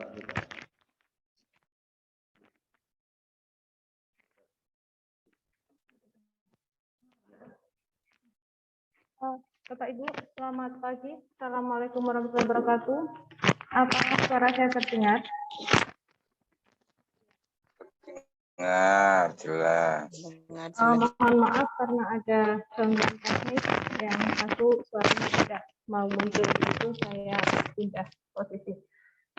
Bapak Ibu, selamat pagi. Assalamualaikum warahmatullahi wabarakatuh. Apakah suara saya terdengar? Jelas. Mohon maaf karena ada gangguan teknis yang satu suaranya tidak mau muncul, itu saya pindah posisi.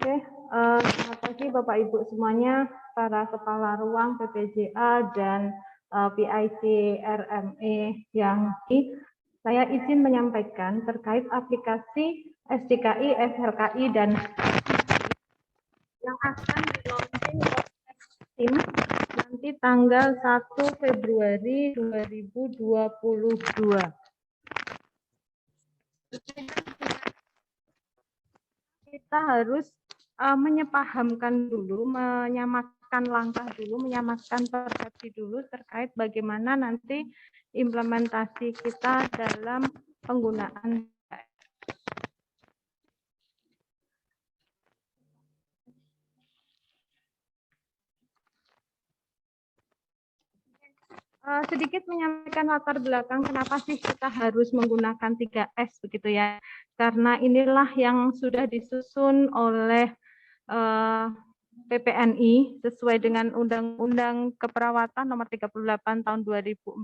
Oke, selamat pagi Bapak Ibu semuanya, para kepala ruang PPJA dan PIC RME yang saya izin menyampaikan terkait aplikasi SDKI, SLKI dan yang akan di-launching tim nanti tanggal 1 Februari 2022. Kita harus menyepahamkan dulu, menyamakan langkah dulu, menyamakan persepsi dulu terkait bagaimana nanti implementasi kita dalam penggunaan sedikit menyampaikan latar belakang kenapa sih kita harus menggunakan 3S begitu ya. Karena inilah yang sudah disusun oleh PPNI sesuai dengan Undang-Undang Keperawatan Nomor 38 Tahun 2014,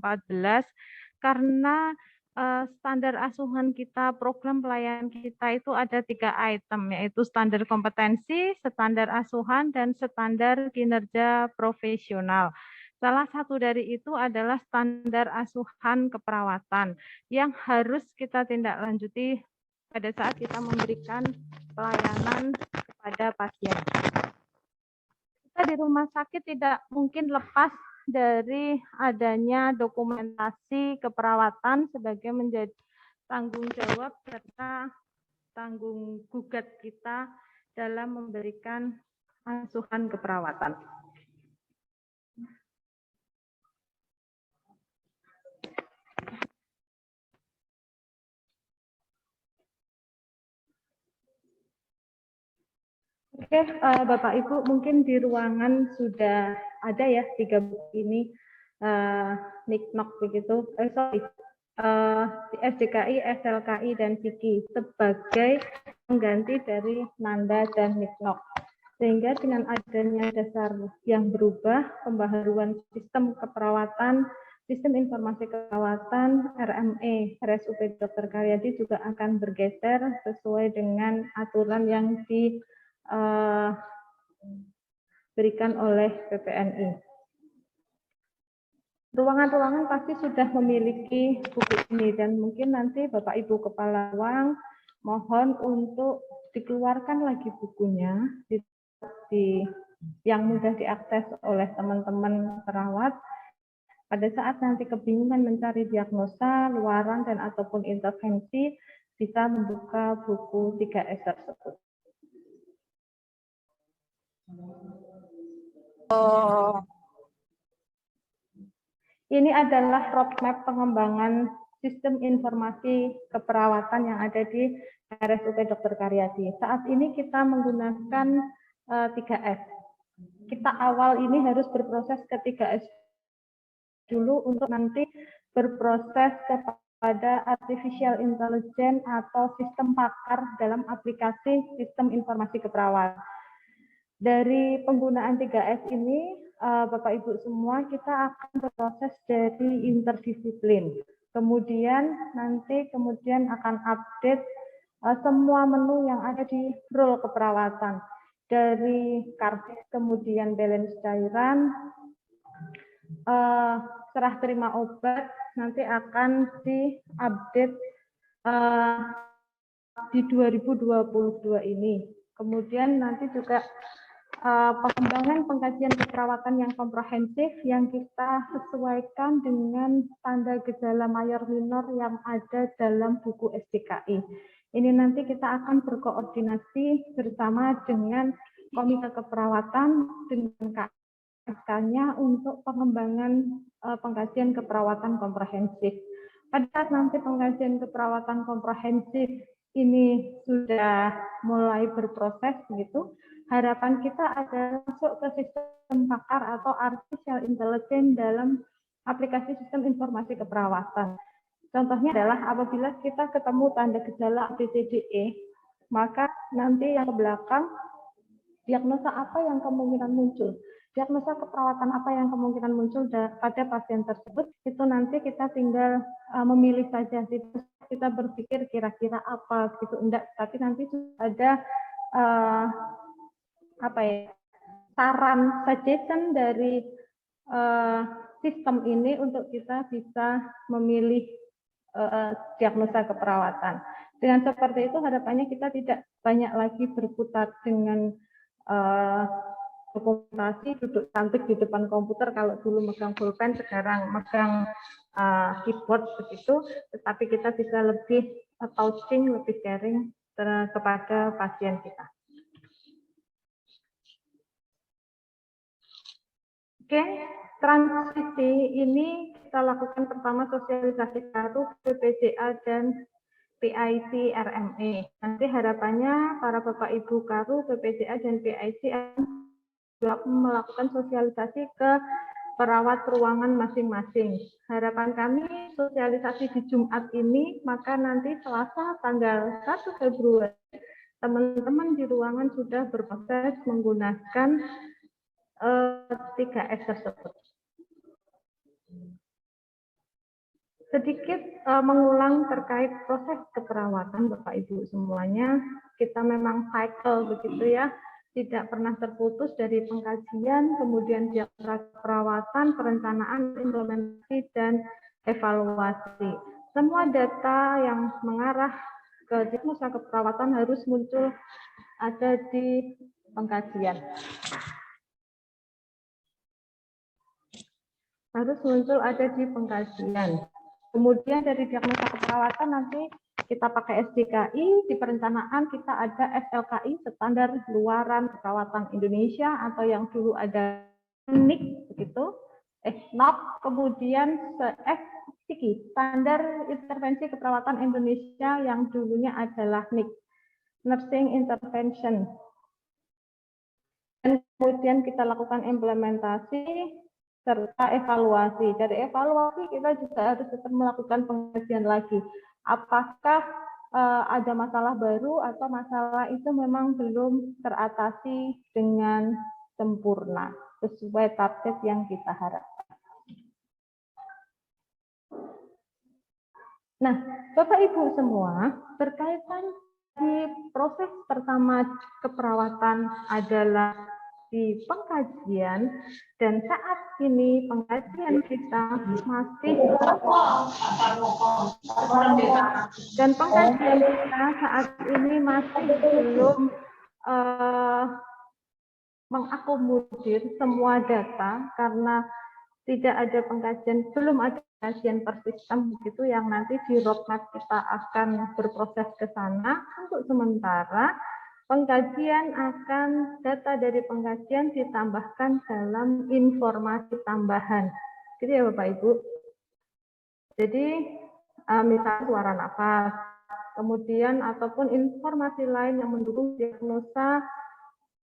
karena standar asuhan kita, program pelayanan kita itu ada 3 item, yaitu standar kompetensi, standar asuhan, dan standar kinerja profesional. Salah satu dari itu adalah standar asuhan keperawatan yang harus kita tindak lanjuti pada saat kita memberikan pelayanan kepada pasien. Kita di rumah sakit tidak mungkin lepas dari adanya dokumentasi keperawatan sebagai menjadi tanggung jawab serta tanggung gugat kita dalam memberikan asuhan keperawatan. Oke, Bapak Ibu, mungkin di ruangan sudah ada ya 3 buku ini, NIKNOK begitu, SDKI, SLKI, dan SIKI sebagai pengganti dari NANDA dan NIKNOK. Sehingga dengan adanya dasar yang berubah, pembaharuan sistem keperawatan, sistem informasi keperawatan, RME, RSUP Dr. Karyadi juga akan bergeser sesuai dengan aturan yang diberikan oleh PPNI. Ruangan-ruangan pasti sudah memiliki buku ini dan mungkin nanti Bapak Ibu Kepala Ruang mohon untuk dikeluarkan lagi bukunya yang mudah diakses oleh teman-teman perawat. Pada saat nanti kebingungan mencari diagnosa, luaran, dan ataupun intervensi, bisa membuka buku 3S tersebut. Ini adalah roadmap pengembangan sistem informasi keperawatan yang ada di RSUP Dr. Karyadi. Saat ini kita menggunakan 3S. Kita awal ini harus berproses ke 3S dulu untuk nanti berproses kepada artificial intelligence atau sistem pakar dalam aplikasi sistem informasi keperawatan. Dari penggunaan 3S ini, Bapak Ibu semua, kita akan berproses dari interdisiplin. Kemudian akan update semua menu yang ada di role keperawatan. Dari karcis, kemudian balance cairan, serah terima obat, nanti akan diupdate di 2022 ini. Kemudian nanti juga pengembangan pengkajian keperawatan yang komprehensif yang kita sesuaikan dengan tanda gejala mayor minor yang ada dalam buku SDKI. Ini nanti kita akan berkoordinasi bersama dengan Komite Keperawatan dengan KSK-nya untuk pengembangan pengkajian keperawatan komprehensif. Pada saat nanti pengkajian keperawatan komprehensif ini sudah mulai berproses begitu, harapan kita adalah masuk ke sistem pakar atau artificial intelligence dalam aplikasi sistem informasi keperawatan. Contohnya adalah apabila kita ketemu tanda gejala ABCDE, maka nanti yang ke belakang diagnosa apa yang kemungkinan muncul, diagnosa keperawatan apa yang kemungkinan muncul pada pasien tersebut, itu nanti kita tinggal memilih saja, kita berpikir kira-kira apa gitu, enggak, tapi nanti ada saran, suggestion dari sistem ini untuk kita bisa memilih diagnosa keperawatan. Dengan seperti itu harapannya kita tidak banyak lagi berputar dengan dokumentasi, duduk cantik di depan komputer, kalau dulu megang pulpen, sekarang megang keyboard begitu, tetapi kita bisa lebih touching, lebih caring kepada pasien kita. Oke, transisi ini kita lakukan pertama sosialisasi kartu BPJA dan PIC RME. Nanti harapannya para Bapak Ibu Karu, BPJA dan PIC melakukan sosialisasi ke perawat ruangan masing-masing. Harapan kami sosialisasi di Jumat ini, maka nanti Selasa tanggal 1 Februari teman-teman di ruangan sudah berproses menggunakan 3S tersebut. Sedikit mengulang terkait proses keperawatan Bapak Ibu semuanya, kita memang cycle begitu ya, tidak pernah terputus dari pengkajian, kemudian diagnosa perawatan, perencanaan, implementasi, dan evaluasi. Semua data yang mengarah ke diagnosa keperawatan harus muncul ada di pengkajian. Harus muncul ada di pengkajian. Kemudian dari diagnosa keperawatan nanti kita pakai SDKI, di perencanaan kita ada SLKI, standar luaran keperawatan Indonesia, atau yang dulu ada NIC begitu, NOC, kemudian SIKI, standar intervensi keperawatan Indonesia yang dulunya adalah NIC, Nursing Intervention. Dan kemudian kita lakukan implementasi serta evaluasi. Dari evaluasi kita juga harus tetap melakukan pengkajian lagi. Apakah ada masalah baru atau masalah itu memang belum teratasi dengan sempurna sesuai target yang kita harapkan. Nah, Bapak Ibu semua, berkaitan di proses pertama keperawatan adalah di pengkajian, dan saat ini pengkajian kita masih belum mengakomodir semua data karena tidak ada pengkajian, belum ada pengkajian per sistem begitu yang nanti di roadmap kita akan berproses ke sana. Untuk sementara pengkajian akan data dari pengkajian ditambahkan dalam informasi tambahan. Gitu ya Bapak Ibu. Jadi misalnya suara nafas, kemudian ataupun informasi lain yang mendukung diagnosa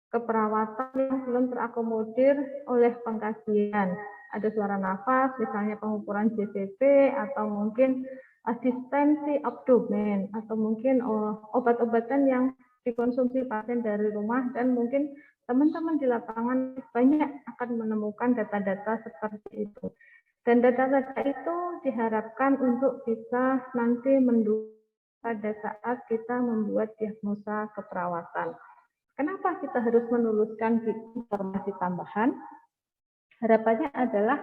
keperawatan yang belum terakomodir oleh pengkajian. Ada suara nafas, misalnya pengukuran JVP, atau mungkin asistensi abdomen, atau mungkin obat-obatan yang dikonsumsi pasien dari rumah, dan mungkin teman-teman di lapangan banyak akan menemukan data-data seperti itu. Dan data-data itu diharapkan untuk bisa nanti mendukung pada saat kita membuat diagnosa keperawatan. Kenapa kita harus menuliskan informasi tambahan? Harapannya adalah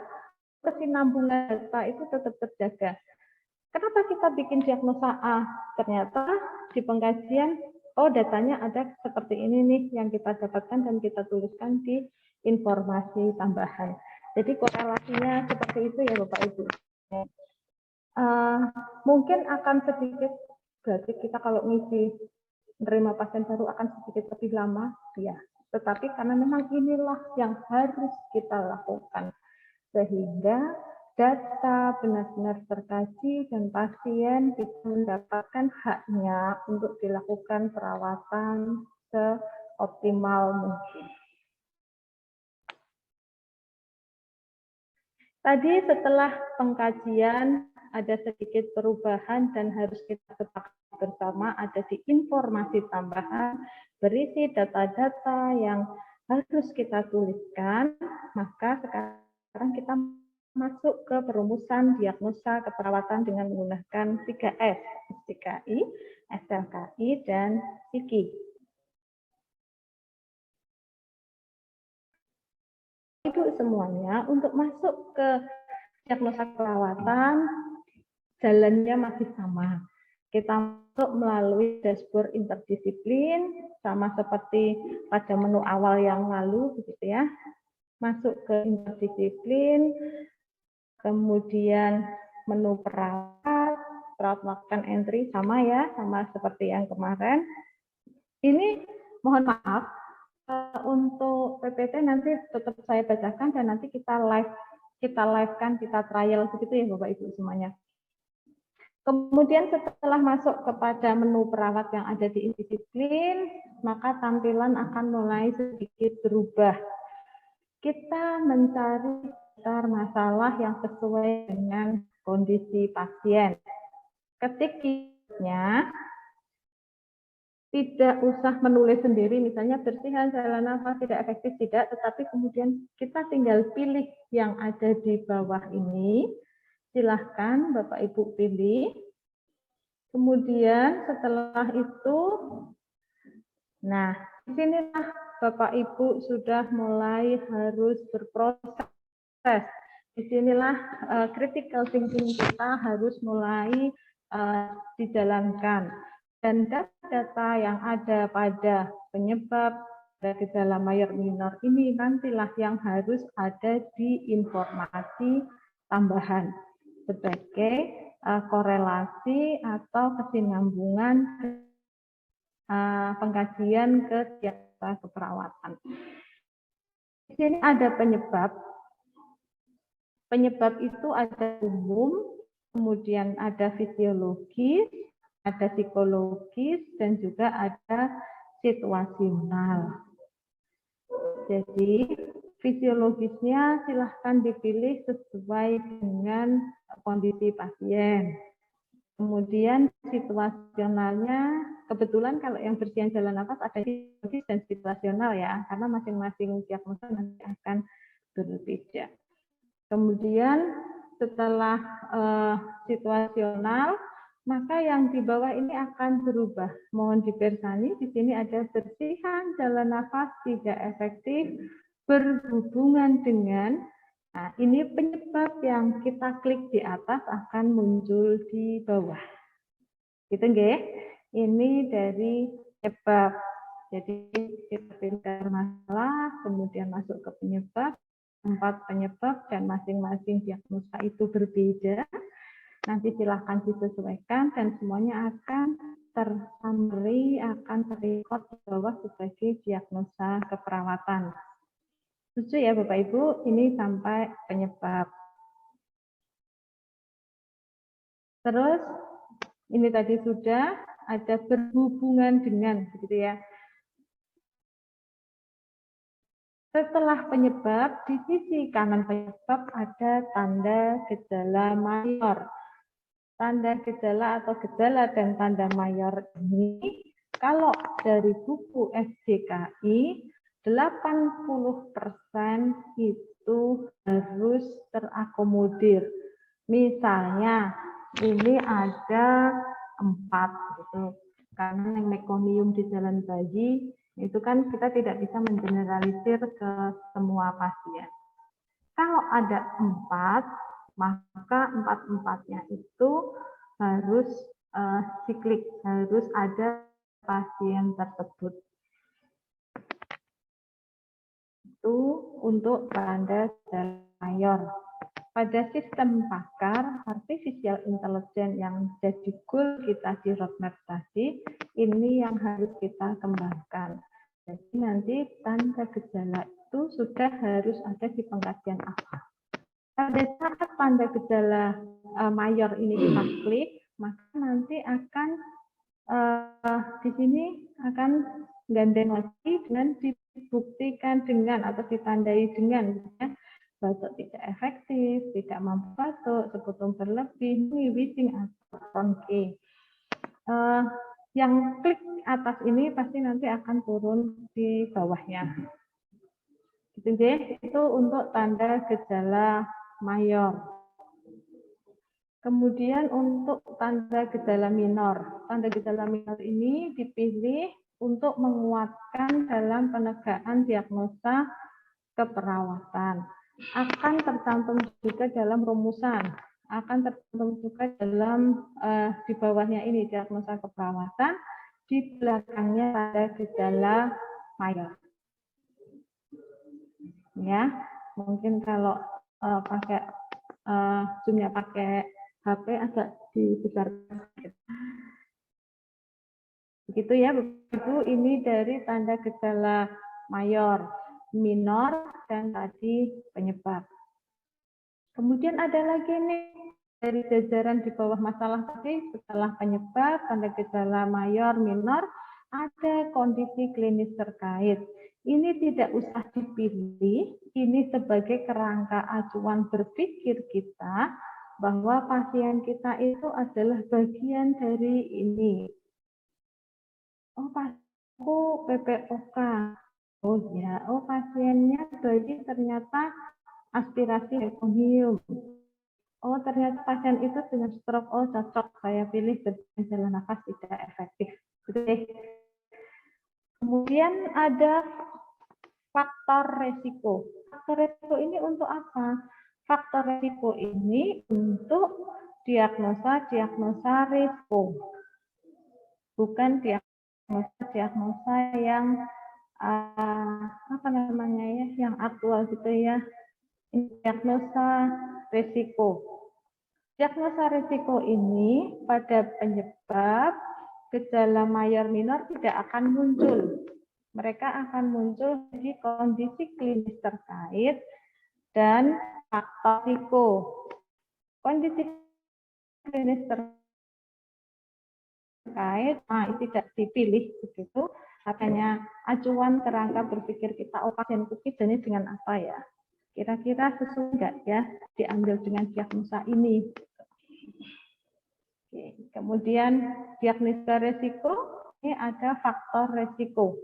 kesinambungan data itu tetap terjaga. Kenapa kita bikin diagnosa A? Ternyata di pengkajian, oh datanya ada seperti ini nih yang kita dapatkan dan kita tuliskan di informasi tambahan. Jadi korelasinya seperti itu ya Bapak Ibu. Mungkin akan sedikit, berarti kita kalau ngisi menerima pasien baru akan sedikit lebih lama, ya. Tetapi karena memang inilah yang harus kita lakukan, sehingga data benar-benar terkaji dan pasien bisa mendapatkan haknya untuk dilakukan perawatan seoptimal mungkin. Tadi setelah pengkajian ada sedikit perubahan dan harus kita sepakati bersama, ada di informasi tambahan berisi data-data yang harus kita tuliskan. Maka sekarang kita masuk ke perumusan diagnosa keperawatan dengan menggunakan 3S, SDKI, SLKI, dan PIKI. Ibu semuanya, untuk masuk ke diagnosa perawatan, jalannya masih sama. Kita masuk melalui dashboard interdisiplin, sama seperti pada menu awal yang lalu, begitu ya. Masuk ke interdisiplin, kemudian menu perawat melakukan entry, sama ya, sama seperti yang kemarin. Ini mohon maaf, untuk PPT nanti tetap saya bacakan dan nanti kita live-kan, kita trial begitu ya Bapak Ibu semuanya. Kemudian setelah masuk kepada menu perawat yang ada di indisiplin, maka tampilan akan mulai sedikit berubah. Kita mencari masalah yang sesuai dengan kondisi pasien. Ketiknya tidak usah menulis sendiri, misalnya bersihan jalan nafas tidak efektif, tidak, tetapi kemudian kita tinggal pilih yang ada di bawah ini. Silahkan Bapak Ibu pilih. Kemudian setelah itu, nah disinilah Bapak Ibu sudah mulai harus berproses. Disinilah critical thinking kita harus mulai dijalankan. Dan data-data yang ada pada penyebab gejala mayor minor ini nantilah yang harus ada di informasi tambahan sebagai korelasi atau kesinambungan pengkajian ke diagnosa keperawatan. Di sini ada penyebab. Penyebab itu ada umum, kemudian ada fisiologis, ada psikologis, dan juga ada situasional. Jadi fisiologisnya silahkan dipilih sesuai dengan kondisi pasien. Kemudian situasionalnya, kebetulan kalau yang bersihan jalan nafas ada fisiologis dan situasional ya, karena masing-masing diagnosa nanti akan berbeda. Kemudian setelah situasional, maka yang di bawah ini akan berubah. Mohon dibersani, di sini ada bersihan jalan nafas tidak efektif berhubungan dengan, nah ini penyebab yang kita klik di atas akan muncul di bawah. Gitu nggih? Ini dari penyebab. Jadi kita pilih masalah, kemudian masuk ke penyebab, 4 penyebab dan masing-masing diagnosa itu berbeda. Nanti silahkan disesuaikan dan semuanya akan tersummary, akan terrecord di bawah sebagai diagnosa keperawatan. Setuju ya Bapak Ibu, ini sampai penyebab. Terus ini tadi sudah ada berhubungan dengan, begitu ya. Setelah penyebab, di sisi kanan penyebab ada tanda gejala mayor. Tanda gejala atau gejala dan tanda mayor ini, kalau dari buku SDKI, 80% itu harus terakomodir. Misalnya, ini ada 4, gitu. Karena yang mekonium di jalan bayi, itu kan kita tidak bisa mengeneralisir ke semua pasien. Kalau ada 4, maka 4-4-nya itu harus siklik, harus ada pasien tersebut. Itu untuk tanda gejala mayor. Pada sistem pakar, artificial intelligence yang jadi goal kita di roadmap tadi, ini yang harus kita kembangkan. Jadi nanti tanda gejala itu sudah harus ada di pengkajian awal. Pada saat tanda gejala mayor ini kita klik, maka nanti akan di sini akan gandeng lagi dengan dibuktikan dengan atau ditandai dengan batuk tidak efektif, tidak mampu batuk, sekutum berlebih, wheezing atau bronki. Yang klik atas ini pasti nanti akan turun di bawahnya. Itu untuk tanda gejala mayor. Kemudian untuk tanda gejala minor. Tanda gejala minor ini dipilih untuk menguatkan dalam penegakan diagnosa keperawatan. Akan tercantum juga dalam rumusan. Akan tercantum juga dalam di bawahnya ini diagnosa keperawatan. Di belakangnya tanda gejala mayor. Ya, mungkin kalau pakai zoomnya pakai HP agak dibesarkan. Begitu ya, Ibu, ini dari tanda gejala mayor, minor, dan tadi penyebab. Kemudian ada lagi nih, dari jajaran di bawah masalah tadi, setelah penyebab, tanda gejala mayor, minor, ada kondisi klinis terkait. Ini tidak usah dipilih, ini sebagai kerangka acuan berpikir kita, bahwa pasien kita itu adalah bagian dari ini. Oh, pasienku PPOK. Oh ya, oh pasiennya berarti ternyata aspirasi mekonium. Oh, ternyata pasien itu dengan stroke. Oh, cocok saya pilih jalan nafas tidak efektif. Oke. Kemudian ada faktor resiko. Faktor resiko ini untuk apa? Faktor resiko ini untuk diagnosa risiko, bukan diagnosa yang apa namanya ya, yang aktual gitu ya. Diagnosa risiko. Diagnosa risiko ini pada penyebab gejala mayor minor tidak akan muncul. Mereka akan muncul di kondisi klinis terkait dan faktor risiko. Kondisi klinis terkait, itu tidak dipilih begitu. Makanya acuan kerangka berpikir kita, oh pasienku ini dengan apa ya? Kira-kira sesuai enggak ya diambil dengan diagnosa ini? Oke. Kemudian diagnosa resiko, ini ada faktor resiko.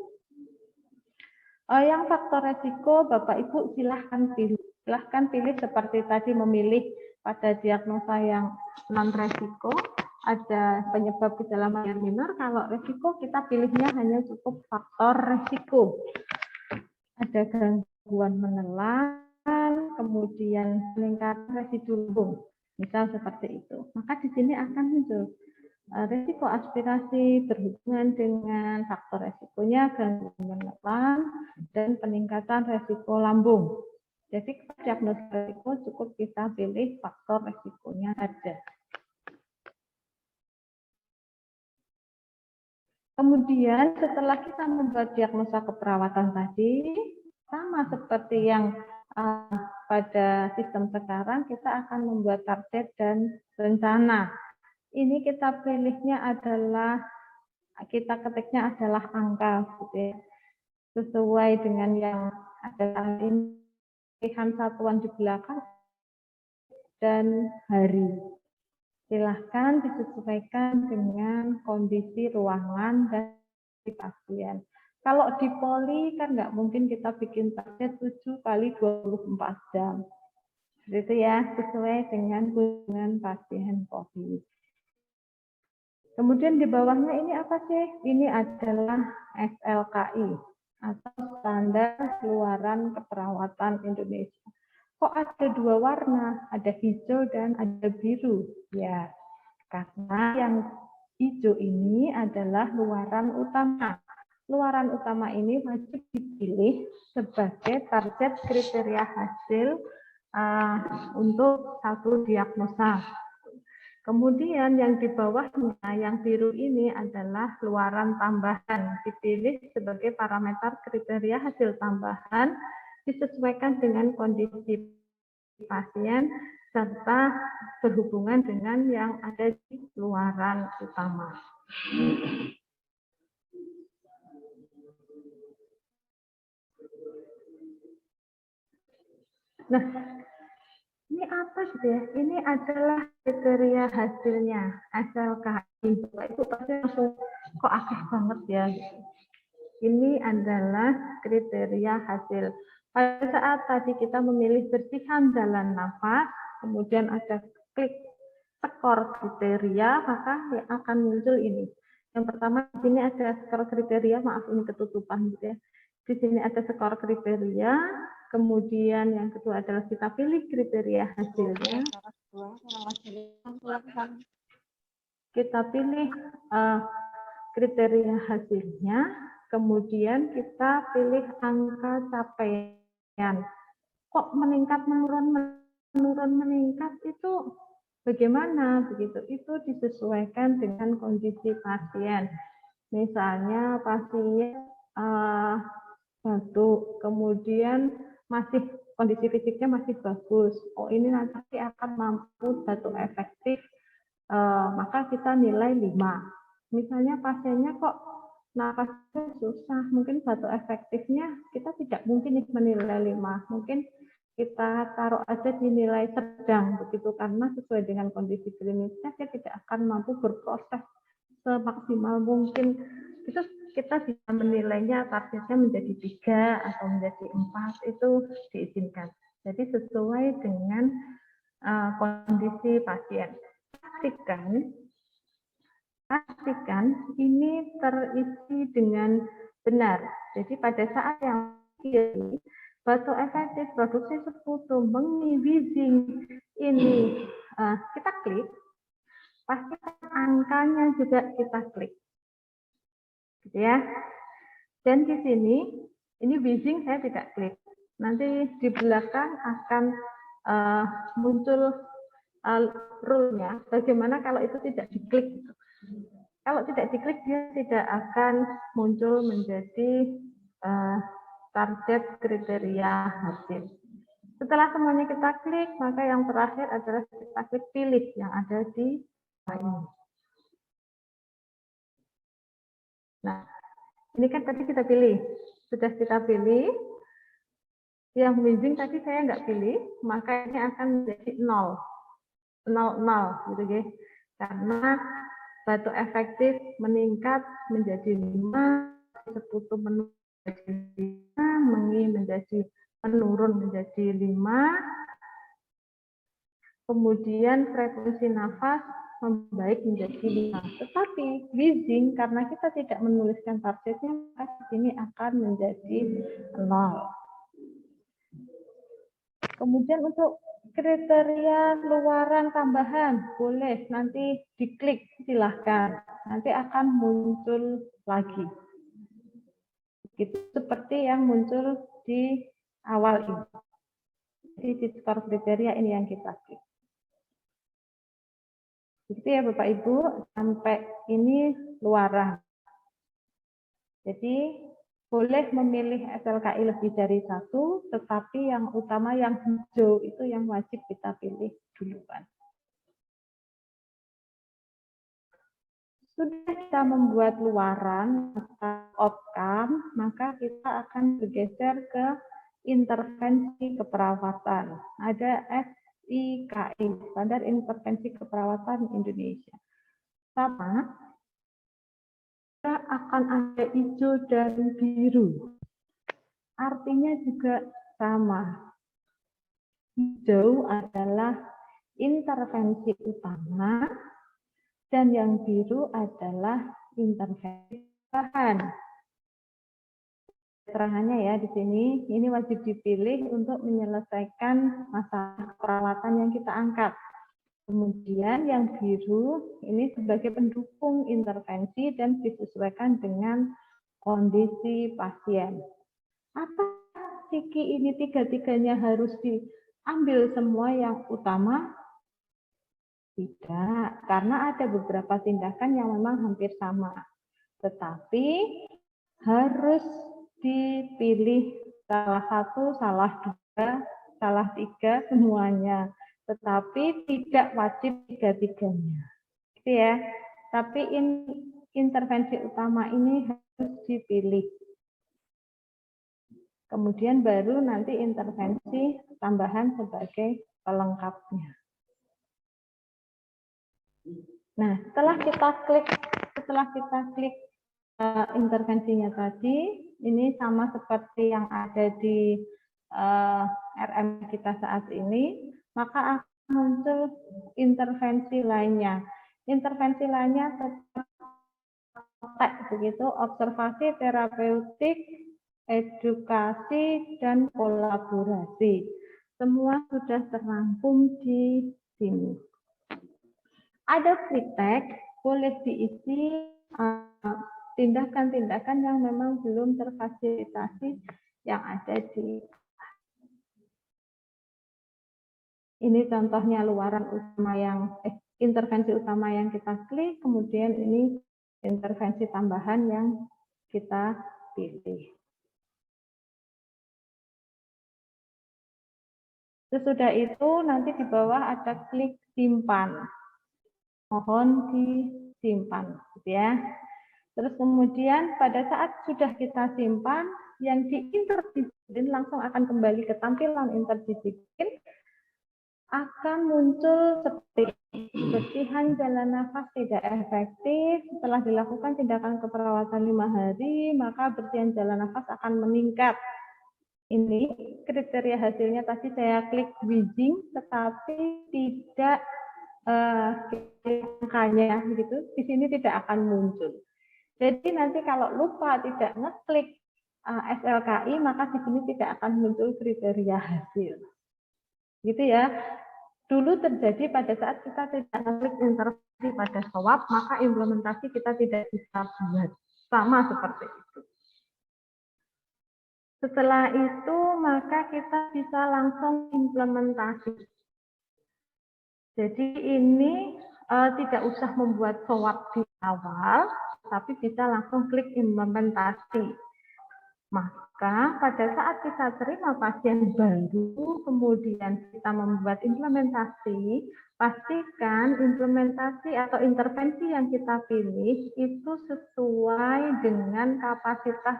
Yang faktor resiko, Bapak Ibu silahkan pilih. Silahkan pilih seperti tadi memilih pada diagnosa yang non resiko, ada penyebab gejala mayor minor. Kalau resiko kita pilihnya hanya cukup faktor resiko. Ada gangguan menelan, kemudian peningkatan residu lambung, misal seperti itu. Maka di sini akan muncul risiko aspirasi berhubungan dengan faktor resikonya gangguan menelan dan peningkatan resiko lambung. Jadi diagnosis resiko cukup kita pilih faktor resikonya ada. Kemudian setelah kita membuat diagnosa keperawatan tadi, sama seperti yang pada sistem sekarang, kita akan membuat target dan rencana. Ini kita pilihnya adalah, kita ketiknya adalah angka, gitu ya. Sesuai dengan yang ada ini, pilihan satuan di belakang dan hari. Silahkan disesuaikan dengan kondisi ruangan dan pasien. Kalau di poli kan nggak mungkin kita bikin target 7 kali 24 jam. Itu ya, sesuai dengan kunjungan pasien COVID. Kemudian di bawahnya ini apa sih? Ini adalah SLKI atau Standar Keluaran Keperawatan Indonesia. Kok ada dua warna? Ada hijau dan ada biru. Ya, karena yang hijau ini adalah luaran utama. Luaran utama ini wajib dipilih sebagai target kriteria hasil untuk satu diagnosa. Kemudian yang di bawahnya, yang biru ini adalah luaran tambahan. Dipilih sebagai parameter kriteria hasil tambahan, disesuaikan dengan kondisi pasien, serta berhubungan dengan yang ada di luaran utama. Nah, ini apa gitu ya? Ini adalah kriteria hasilnya SLKI. Bapak Ibu pasti langsung kok akeh banget ya. Ini adalah kriteria hasil. Pada saat tadi kita memilih bersihkan jalan nafas, kemudian ada klik skor kriteria, maka yang akan muncul ini. Yang pertama di sini ada skor kriteria, maaf ini ketutupan gitu ya. Di sini ada skor kriteria, kemudian yang kedua adalah kita pilih kriteria hasilnya. Kita pilih kriteria hasilnya, kemudian kita pilih angka capaian. Kok meningkat menurun meningkat itu bagaimana begitu? Itu disesuaikan dengan kondisi pasien. Misalnya pasien batuk, kemudian masih kondisi fisiknya masih bagus. Oh ini nanti akan mampu batuk efektif, maka kita nilai 5. Misalnya pasiennya kok nafasnya susah, mungkin batuk efektifnya kita tidak mungkin menilai 5. Mungkin kita taruh aja di nilai sedang begitu, karena sesuai dengan kondisi klinisnya dia tidak akan mampu berproses semaksimal mungkin. Itu kita bisa menilainya targetnya menjadi 3 atau menjadi 4, itu diizinkan. Jadi sesuai dengan kondisi pasien. Pastikan ini terisi dengan benar. Jadi pada saat yang kiri, batuk efektif, produksi sekutu, mengi, wheezing, ini kita klik, pastikan angkanya juga kita klik. Gitu ya. Dan di sini, ini wheezing saya tidak klik. Nanti di belakang akan muncul rule-nya, bagaimana kalau itu tidak diklik. Kalau tidak diklik, dia tidak akan muncul menjadi target kriteria hasil. Setelah semuanya kita klik, maka yang terakhir adalah kita klik pilih yang ada di ini. Nah, ini kan tadi kita pilih. Sudah kita pilih, yang wheezing tadi saya nggak pilih, maka ini akan menjadi 0. 0, gitu ya. Karena batuk efektif meningkat menjadi 5, sekutu menjadi 5, mengi menjadi menurun menjadi 5, kemudian frekuensi nafas membaik menjadi 5. Tetapi wheezing karena kita tidak menuliskan targetnya, maka di sini akan menjadi 0. Kemudian untuk kriteria luaran tambahan, boleh nanti diklik, silahkan. Nanti akan muncul lagi. Itu seperti yang muncul di awal ini. Jadi di skor kriteria ini yang kita klik. Gitu ya Bapak Ibu, sampai ini luaran. Jadi boleh memilih SLKI lebih dari 1, tetapi yang utama yang hijau itu yang wajib kita pilih duluan. Sudah kita membuat luaran atau outcome, maka kita akan bergeser ke intervensi keperawatan. Ada SIKI, Standar Intervensi Keperawatan Indonesia. Sama, kita akan ada hijau dan biru. Artinya juga sama. Hijau adalah intervensi utama, dan yang biru adalah intervensi tambahan. Keterangannya ya di sini, ini wajib dipilih untuk menyelesaikan masalah perawatan yang kita angkat. Kemudian yang biru ini sebagai pendukung intervensi dan disesuaikan dengan kondisi pasien. Apa Siki ini tiga-tiganya harus diambil semua yang utama? Tidak, karena ada beberapa tindakan yang memang hampir sama. Tetapi harus dipilih salah satu, salah dua, salah tiga, semuanya. Tetapi tidak wajib tiga-tiganya. Gitu ya. Tapi intervensi utama ini harus dipilih. Kemudian baru nanti intervensi tambahan sebagai pelengkapnya. Nah, setelah kita klik intervensinya tadi, ini sama seperti yang ada di RM kita saat ini, maka akan muncul intervensi lainnya. Intervensi lainnya tetap begitu, observasi, terapeutik, edukasi, dan kolaborasi. Semua sudah terangkum di sini. Ada free text, boleh diisi tindakan-tindakan yang memang belum terfasilitasi yang ada di ini contohnya luaran utama yang intervensi utama yang kita klik, kemudian ini intervensi tambahan yang kita pilih. Sesudah itu nanti di bawah ada klik simpan. Mohon disimpan, gitu ya. Terus kemudian pada saat sudah kita simpan, yang di interdisiplin langsung akan kembali ke tampilan interdisiplin, akan muncul seperti bersihan jalan nafas tidak efektif. Setelah dilakukan tindakan keperawatan 5 hari, maka bersihan jalan nafas akan meningkat. Ini kriteria hasilnya tadi saya klik Wheezing, tetapi tidak angkanya gitu. Di sini tidak akan muncul. Jadi nanti kalau lupa tidak ngeklik SLKI, maka di sini tidak akan muncul kriteria hasil. Gitu ya. Dulu terjadi pada saat kita tidak ngeklik intervensi pada swab, maka implementasi kita tidak bisa buat. Sama seperti itu. Setelah itu, maka kita bisa langsung implementasi. Jadi ini tidak usah membuat swab di awal, tapi bisa langsung klik implementasi. Maka pada saat kita terima pasien baru, kemudian kita membuat implementasi, pastikan implementasi atau intervensi yang kita pilih itu sesuai dengan kapasitas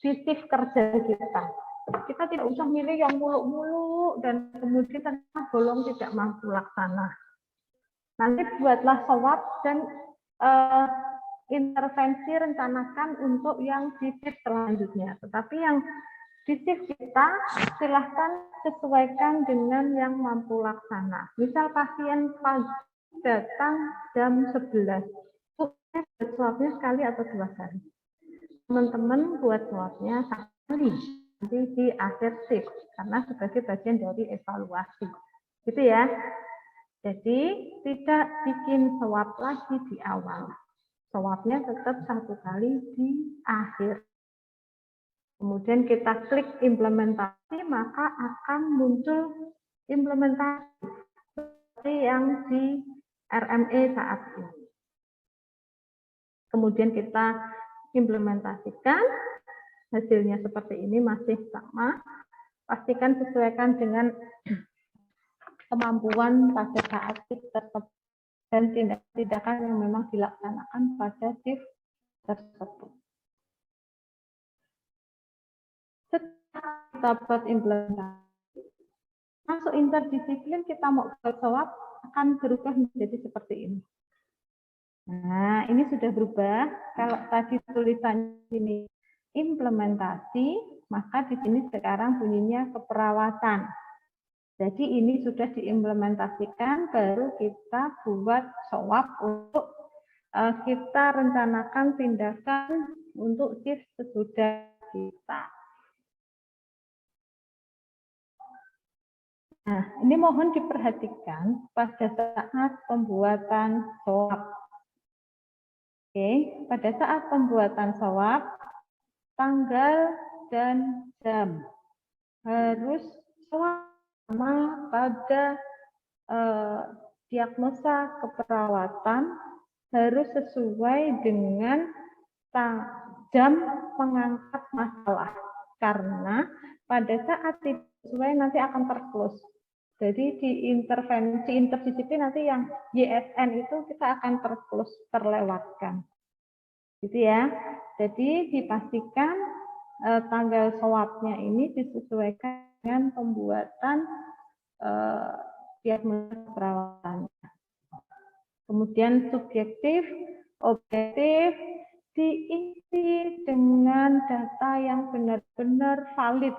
shift kerja kita. Kita tidak usah milih yang muluk-muluk dan kemudian ternyata bolong tidak mampu laksana. Nanti buatlah swab dan intervensi rencanakan untuk yang di shift selanjutnya. Tetapi yang di shift kita silahkan sesuaikan dengan yang mampu laksana. Misal pasien pagi datang jam 11, buat swabnya sekali atau 2 kali. Teman-teman buat swabnya sekali nanti di akhir shift karena sebagai bagian dari evaluasi. Gitu ya. Jadi tidak bikin swab lagi di awal. Swabnya tetap 1 kali di akhir. Kemudian kita klik implementasi, maka akan muncul implementasi seperti yang di RME saat ini. Kemudian kita implementasikan, hasilnya seperti ini masih sama. Pastikan sesuaikan dengan kemampuan pada saat shift tersebut dan tindakan yang memang dilaksanakan pada shift tersebut. Setelah kita buat implementasi, masuk interdisiplin kita mau buat swab akan berubah menjadi seperti ini. Nah, ini sudah berubah. Kalau tadi tulisannya ini implementasi, maka di sini sekarang bunyinya keperawatan. Jadi ini sudah diimplementasikan, baru kita buat swab untuk kita rencanakan tindakan untuk shift sesudah kita. Nah, ini mohon diperhatikan pada saat pembuatan swab. Oke, pada saat pembuatan swab, tanggal dan jam harus sama pada diagnosa keperawatan harus sesuai dengan jam pengangkat masalah. Karena pada saat tidak sesuai nanti akan terclose. Jadi di intervensi interdisiplin nanti yang YSN itu kita akan terclose, terlewatkan. Gitu ya. Jadi dipastikan tanggal swabnya ini disesuaikan dengan pembuatan diagnosis perawatan. Kemudian subjektif, objektif, diisi dengan data yang benar-benar valid,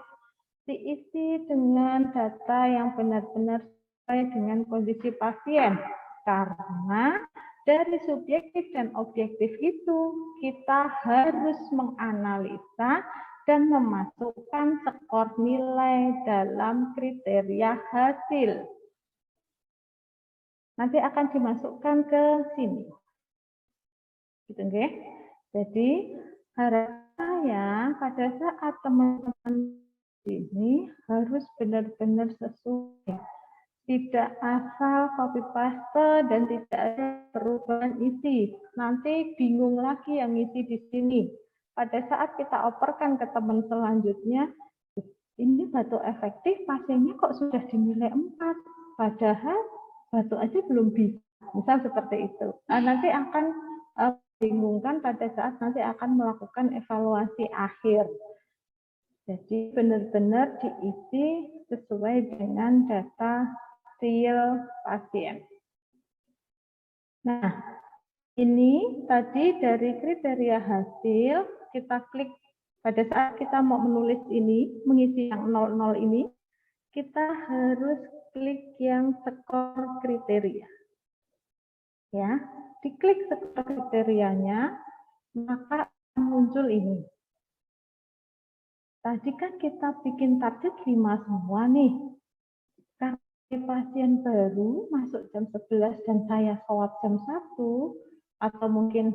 diisi dengan data yang benar-benar sesuai dengan kondisi pasien. Karena dari subjektif dan objektif itu kita harus menganalisa dan memasukkan skor nilai dalam kriteria hasil. Nanti akan dimasukkan ke sini. Gitu nggih. Jadi harapan saya pada saat teman-teman ini harus benar-benar sesuai. Tidak asal copy paste dan tidak ada perubahan isi. Nanti bingung lagi yang isi di sini. Pada saat kita operkan ke teman selanjutnya, ini batuk efektif pasiennya kok sudah dinilai 4, padahal batuk aja belum bisa. Misal seperti itu. Nanti akan bingungkan pada saat nanti akan melakukan evaluasi akhir. Jadi benar-benar diisi sesuai dengan data real pasien. Nah, ini tadi dari kriteria hasil, kita klik pada saat kita mau menulis ini, mengisi yang 00 ini, kita harus klik yang skor kriteria. Ya, diklik skor kriterianya, maka muncul ini. Tadi kan kita bikin target 5 semua nih. Karena pasien baru masuk jam 11 dan saya swab jam 1, atau mungkin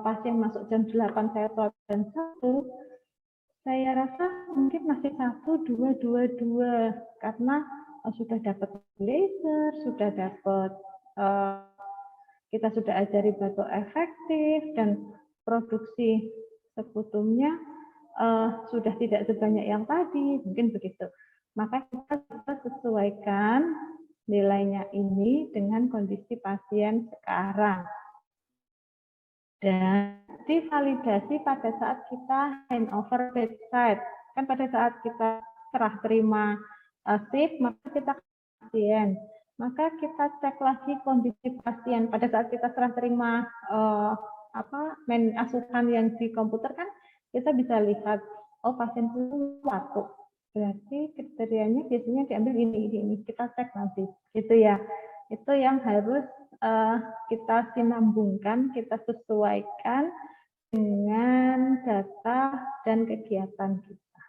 pasien masuk jam 8 saya swab jam 1, saya rasa mungkin masih 1, 2, 2, karena sudah dapat laser, sudah dapat kita sudah ajari batuk efektif dan produksi sekutumnya sudah tidak sebanyak yang tadi, mungkin begitu. Maka kita bisa sesuaikan nilainya ini dengan kondisi pasien sekarang. Dan divalidasi pada saat kita handover bedside. Kan pada saat kita serah terima shift, maka kita pasien. Maka kita cek lagi kondisi pasien. Pada saat kita serah terima asuhan yang di komputer kan, kita bisa lihat, oh pasien itu batuk. Berarti kriterianya biasanya diambil ini. Kita cek nanti, gitu ya. Itu yang harus kita sinambungkan, kita sesuaikan dengan data dan kegiatan kita.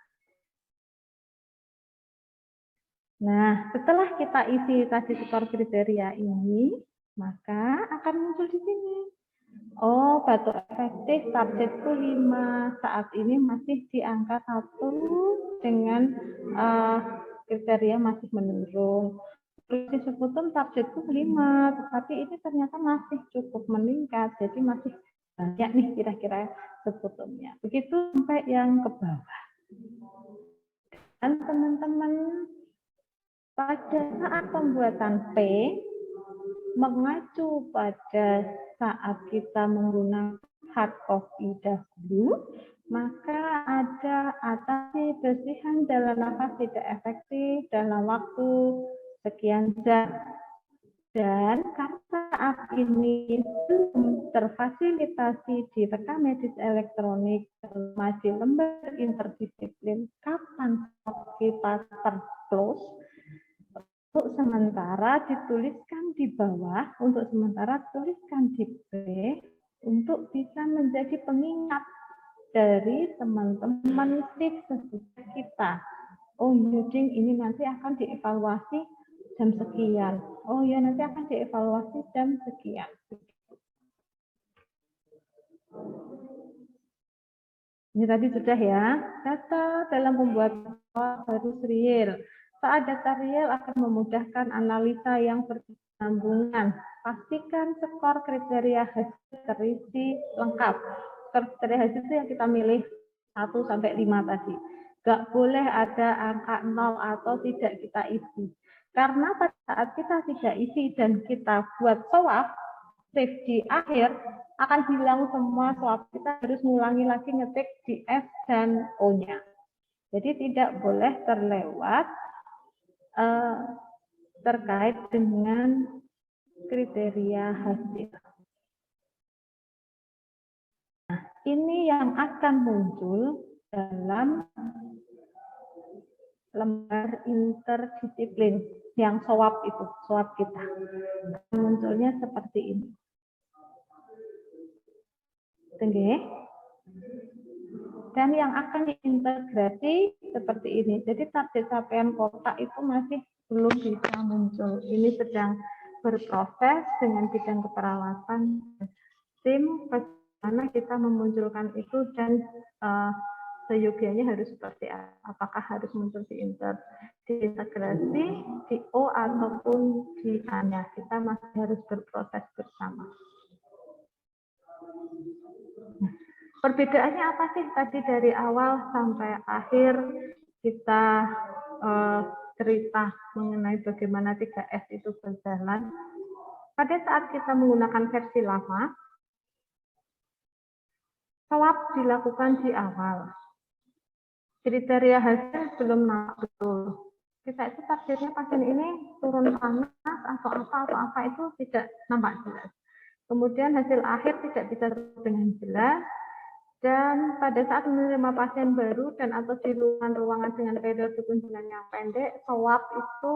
Nah, setelah kita isi tadi skor kriteria ini, maka akan muncul di sini. Oh, batuk efektif targetku 5. Saat ini masih di angka 1 dengan kriteria masih menurun. Produksi sekutum targetku 5, tetapi ini ternyata masih cukup meningkat, jadi masih banyak nih kira-kira sekutumnya. Begitu sampai yang ke bawah. Dan teman-teman, pada saat pembuatan P, mengacu pada saat kita menggunakan hard copy dahulu, maka ada atasi bersihan dalam nafas tidak efektif dalam waktu sekian jam. Dan karena saat ini belum terfasilitasi di rekam medis elektronik, masih lembar interdisiplin, kapan kita terclose, untuk sementara dituliskan di bawah, untuk sementara tuliskan di B, untuk bisa menjadi pengingat dari teman-teman shift sesudah kita. Oh Yuding, ini nanti akan dievaluasi jam sekian. Oh ya, nanti akan dievaluasi jam sekian. Ini tadi sudah ya, data dalam pembuatan harus real. Saat data real akan memudahkan analisa yang berkesinambungan. Pastikan skor kriteria hasil terisi lengkap. Skor kriteria hasil itu yang kita milih 1 sampai 5 tadi. Gak boleh ada angka 0 atau tidak kita isi. Karena pada saat kita tidak isi dan kita buat swab, shift di akhir, akan hilang semua swap. Kita harus ngulangi lagi ngetik di F dan O-nya. Jadi tidak boleh terlewat terkait dengan kriteria hasil. Nah, ini yang akan muncul dalam lembar interdisiplin yang swap itu, swap kita. Munculnya seperti ini. Oke. Dan yang akan diintegrasi seperti ini. Jadi target capaian kota itu masih belum bisa muncul. Ini sedang berproses dengan bidang keperawatan tim bagaimana kita memunculkan itu dan seyogianya harus seperti apa. Apakah harus muncul diintegrasi di O ataupun di A-nya. Kita masih harus berproses bersama. Perbedaannya apa sih tadi dari awal sampai akhir kita cerita mengenai bagaimana 3S itu berjalan. Pada saat kita menggunakan versi lama, swab dilakukan di awal. Kriteria hasil belum nampak betul. Kita itu targetnya pasien ini turun panas atau apa itu tidak nampak jelas. Kemudian hasil akhir tidak bisa dengan jelas. Dan pada saat menerima pasien baru dan atau di ruangan-ruangan dengan periode kunjungan yang pendek, swab itu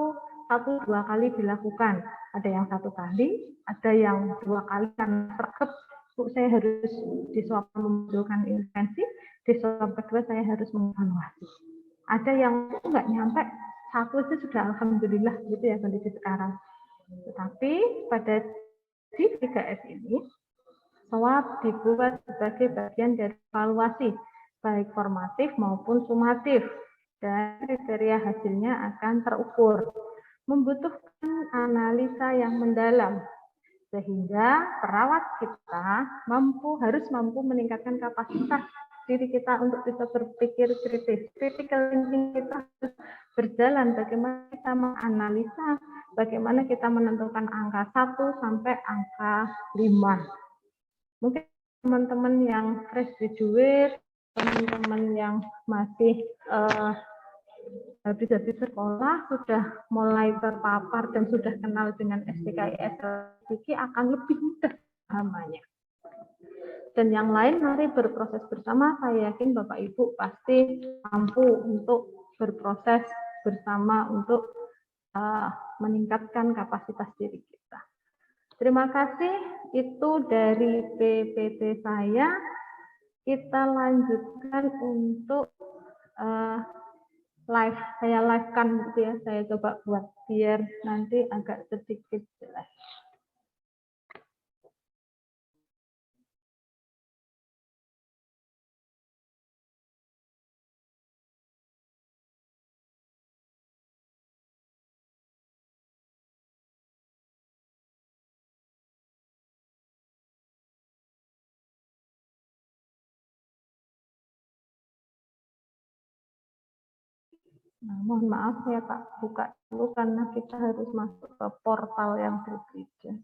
1-2 kali dilakukan. Ada yang 1 kali, ada yang 2 kali karena sergap. Saya harus di swab memunculkan intervensi, di swab kedua saya harus mengevaluasi. Ada yang nggak nyampe 1 itu sudah alhamdulillah gitu ya kondisi sekarang. Tetapi pada di 3S ini swab dibuat sebagai bagian dari evaluasi, baik formatif maupun sumatif, dan kriteria hasilnya akan terukur. Membutuhkan analisa yang mendalam, sehingga perawat kita harus mampu meningkatkan kapasitas diri kita untuk bisa berpikir kritis. Critical thinking kita harus berjalan, bagaimana kita menganalisa, bagaimana kita menentukan angka 1 sampai angka 5. Mungkin teman-teman yang fresh graduate, teman-teman yang masih habis sekolah sudah mulai terpapar dan sudah kenal dengan STKIS akan lebih mudah pahamannya. Dan yang lain mari berproses bersama. Saya yakin Bapak Ibu pasti mampu untuk berproses bersama untuk meningkatkan kapasitas diri kita. Terima kasih, itu dari PPT saya. Kita lanjutkan untuk live. Saya live-kan gitu ya, saya coba buat biar nanti agak sedikit jelas. Nah, mohon maaf saya tak buka dulu karena kita harus masuk ke portal yang berbeda.